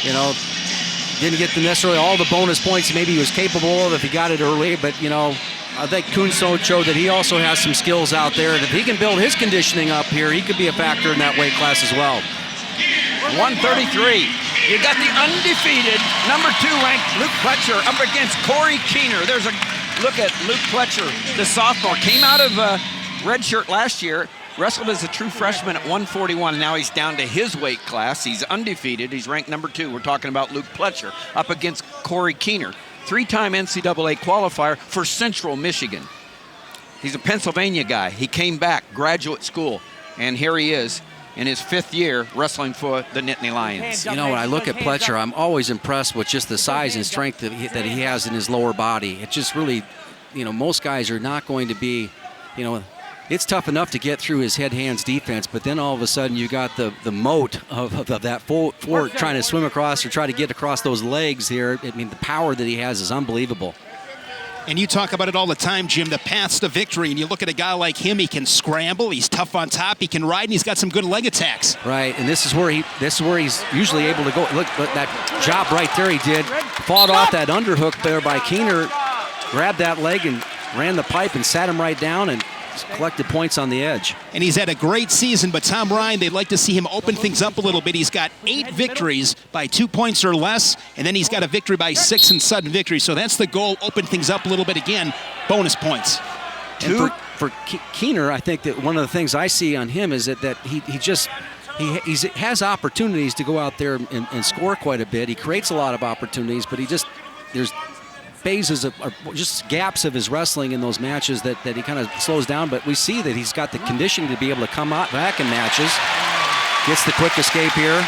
You know, didn't get necessarily all the bonus points maybe he was capable of if he got it early, but, you know, I think Kunso showed that he also has some skills out there, and if he can build his conditioning up here, he could be a factor in that weight class as well. 133. You got the undefeated number 2 ranked Luke Pletcher up against Corey Keener. There's a look at Luke Pletcher, the sophomore. Came out of red shirt last year, wrestled as a true freshman at 141. Now he's down to his weight class. He's undefeated. He's ranked number 2. We're talking about Luke Pletcher up against Corey Keener, 3-time NCAA qualifier for Central Michigan. He's a Pennsylvania guy. He came back, graduate school, and here he is in his 5th year wrestling for the Nittany Lions. You know, when I look at Pletcher, I'm always impressed with just the size and strength that he has in his lower body. It just really, you know, most guys are not going to be, you know, it's tough enough to get through his head-hands defense, but then all of a sudden you got the moat of that forward trying to swim across or try to get across those legs here. I mean, the power that he has is unbelievable. And you talk about it all the time, Jim, the paths to victory. And you look at a guy like him, he can scramble, he's tough on top, he can ride, and he's got some good leg attacks. Right, and this is where he's usually able to go. Look that job right there he did. Fought off that underhook there by Keener, grabbed that leg and ran the pipe and sat him right down and collected points on the edge. And he's had a great season, but Tom Ryan, they'd like to see him open things up a little bit. He's got 8 victories by 2 points or less, and then he's got a victory by 6 in sudden victory. So that's the goal, open things up a little bit again, bonus points. And for Keener, I think that one of the things I see on him is that he has opportunities to go out there and score quite a bit. He creates a lot of opportunities, but there's phases of just gaps of his wrestling in those matches that he kind of slows down, but we see that he's got the conditioning to be able to come out back in matches. Gets the quick escape here.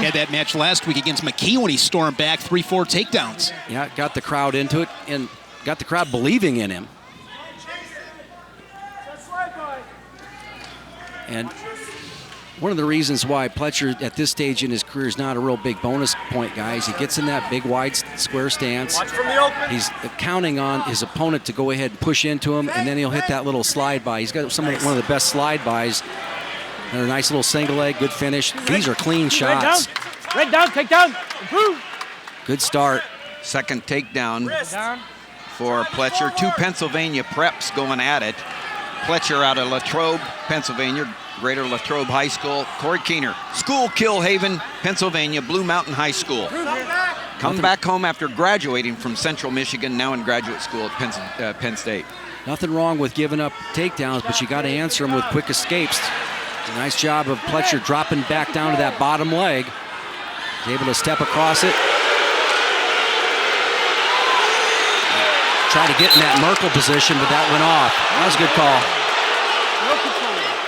Had that match last week against McKee when he stormed back 3-4 takedowns. Yeah, got the crowd into it and got the crowd believing in him. And one of the reasons why Pletcher at this stage in his career is not a real big bonus point guy is he gets in that big wide square stance. He's counting on his opponent to go ahead and push into him, and then he'll hit that little slide by. He's got one of the best slide bys. And a nice little single leg, good finish. These are clean shots. Red down, take down, improve. Good start. Second takedown for Pletcher. 2 Pennsylvania preps going at it. Pletcher out of Latrobe, Pennsylvania, Greater Latrobe High School. Corey Keener, Schuylkill Haven, Pennsylvania, Blue Mountain High School. Come back home after graduating from Central Michigan, now in graduate school at Penn State. Nothing wrong with giving up takedowns, but you got to answer them with quick escapes. Nice job of Pletcher dropping back down to that bottom leg. He's able to step across it. Try to get in that Merkel position, but that went off. That was a good call.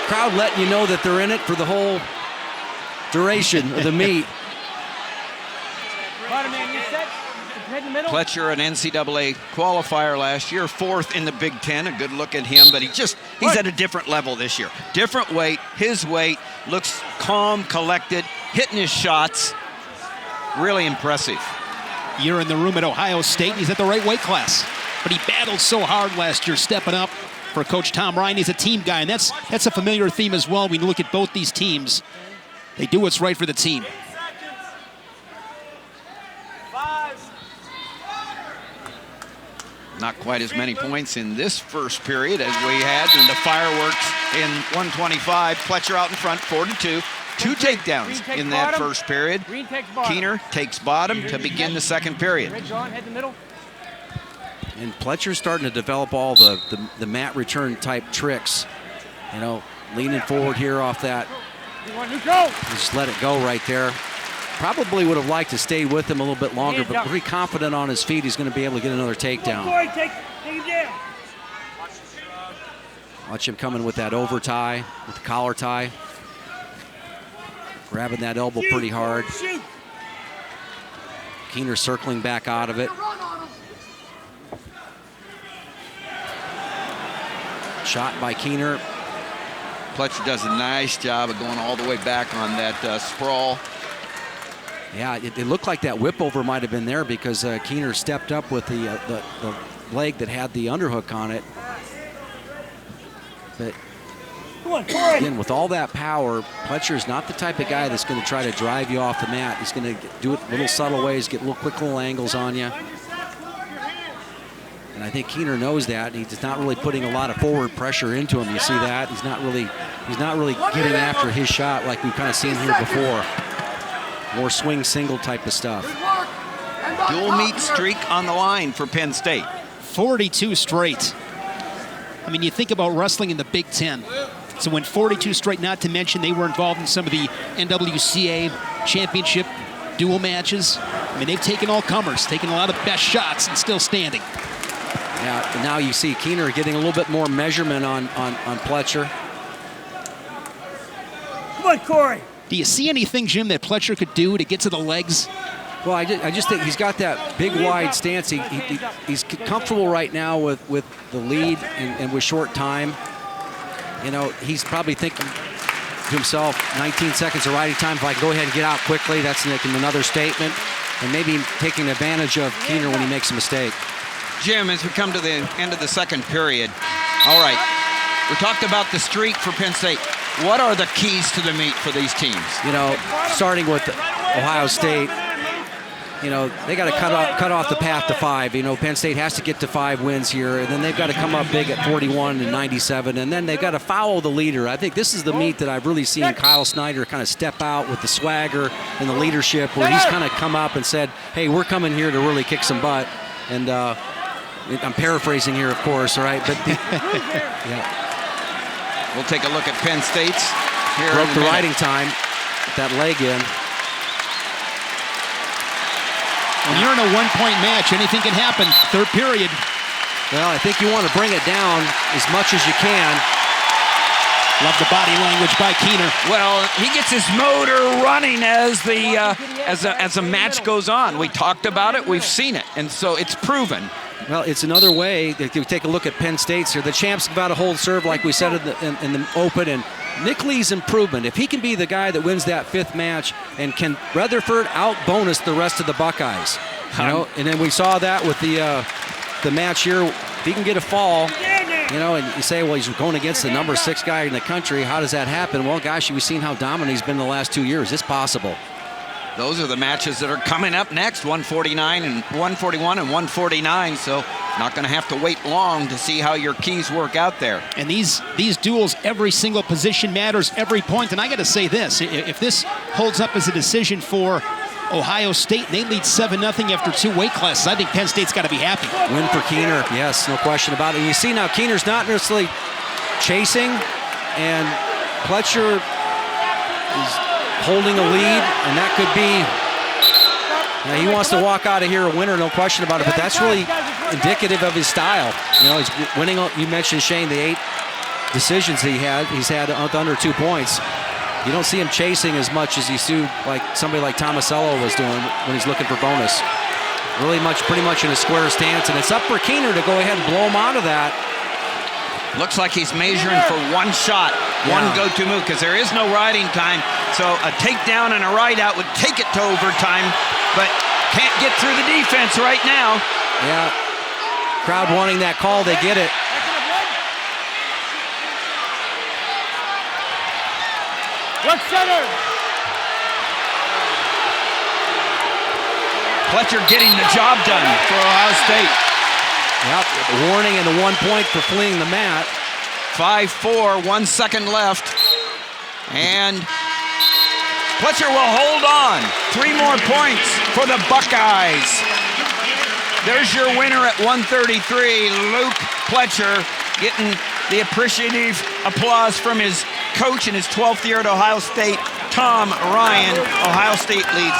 Crowd letting you know that they're in it for the whole duration of the meet. Pletcher, an NCAA qualifier last year, 4th in the Big Ten. A good look at him, but he's at a different level this year. Different weight, his weight, looks calm, collected, hitting his shots. Really impressive. You're in the room at Ohio State, and he's at the right weight class. But he battled so hard last year, stepping up for Coach Tom Ryan. He's a team guy, and that's a familiar theme as well. When you look at both these teams, they do what's right for the team. Not quite as many points in this first period as we had in the fireworks in 125. Pletcher out in front, 4-2. 2 takedowns in that first period. Keener takes bottom to begin the second period. And Pletcher's starting to develop all the mat return type tricks. You know, leaning forward here off that. Just let it go right there. Probably would have liked to stay with him a little bit longer, but pretty confident on his feet he's going to be able to get another takedown. Watch him coming with that over tie, with the collar tie. Grabbing that elbow pretty hard. Keener circling back out of it. Shot by Keener. Pletcher does a nice job of going all the way back on that sprawl. Yeah, it looked like that whip over might have been there because Keener stepped up with the leg that had the underhook on it. But Again, with all that power, Pletcher is not the type of guy that's going to try to drive you off the mat. He's going to do it little subtle ways, get little quick little angles on you. And I think Keener knows that. He's not really putting a lot of forward pressure into him. You see that? He's not really getting after his shot like we've kind of seen here before. More swing single type of stuff. Dual meet streak on the line for Penn State. 42 straight. I mean, you think about wrestling in the Big Ten. So when 42 straight, not to mention they were involved in some of the NWCA championship dual matches. I mean, they've taken all comers, taken a lot of best shots and still standing. Yeah, now you see Keener getting a little bit more measurement on Pletcher. Come on, Corey. Do you see anything, Jim, that Pletcher could do to get to the legs? Well, I just think he's got that big, wide stance. He's comfortable right now with the lead and with short time. You know, he's probably thinking to himself, 19 seconds of riding time. If I can go ahead and get out quickly, that's making another statement. And maybe taking advantage of Keener when he makes a mistake. Jim, as we come to the end of the second period, all right, we talked about the streak for Penn State. What are the keys to the meet for these teams? You know, starting with Ohio State, you know, they got to cut off the path to 5. You know, Penn State has to get to 5 wins here, and then they've got to come up big at 41 and 97, and then they've got to follow the leader. I think this is the meet that I've really seen Kyle Snyder kind of step out with the swagger and the leadership, where he's kind of come up and said, hey, we're coming here to really kick some butt. And I'm paraphrasing here, of course, all right? But yeah. We'll take a look at Penn State's here. Broke the riding time, that leg in. When you're in a one-point match, anything can happen. Third period. Well, I think you want to bring it down as much as you can. Love the body language by Keener. Well, he gets his motor running as the as a match goes on. We talked about it, we've seen it, and so it's proven. Well, it's another way that you take a look at Penn State's here. The champs have got a hold serve, like we said in the open, and Nick Lee's improvement. If he can be the guy that wins that 5th match, and can Rutherford out-bonus the rest of the Buckeyes, you know? And then we saw that with the match here. If he can get a fall, you know, and you say, well, he's going against the number 6 guy in the country. How does that happen? Well, gosh, we've seen how dominant he's been the last 2 years. It's possible. Those are the matches that are coming up next, 149 and 141 and 149, so not going to have to wait long to see how your keys work out there. And these duels, every single position matters, every point. And I got to say this, if this holds up as a decision for Ohio State, they lead 7-0 after 2 weight classes, I think Penn State's got to be happy. Win for Keener, yes, no question about it. And you see now Keener's not necessarily chasing, and Pletcher is holding a lead, and that could be, he wants to walk out of here a winner, no question about it, but that's really indicative of his style. You know, he's winning, you mentioned, Shane, the 8 decisions he's had under 2 points. You don't see him chasing as much as you see like somebody like Tomasello was doing when he's looking for bonus. Pretty much in a square stance, and it's up for Keener to go ahead and blow him out of that. Looks like he's measuring for one shot, one go-to move, because there is no riding time. So a takedown and a ride-out would take it to overtime, but can't get through the defense right now. Yeah, crowd wanting that call, they get it. Look center. Pletcher getting the job done for Ohio State. Yep, warning and the 1 point for fleeing the mat. 5-4, 1 second left. And Pletcher will hold on. 3 more points for the Buckeyes. There's your winner at 133, Luke Pletcher, getting the appreciative applause from his coach in his 12th year at Ohio State, Tom Ryan. Ohio State leads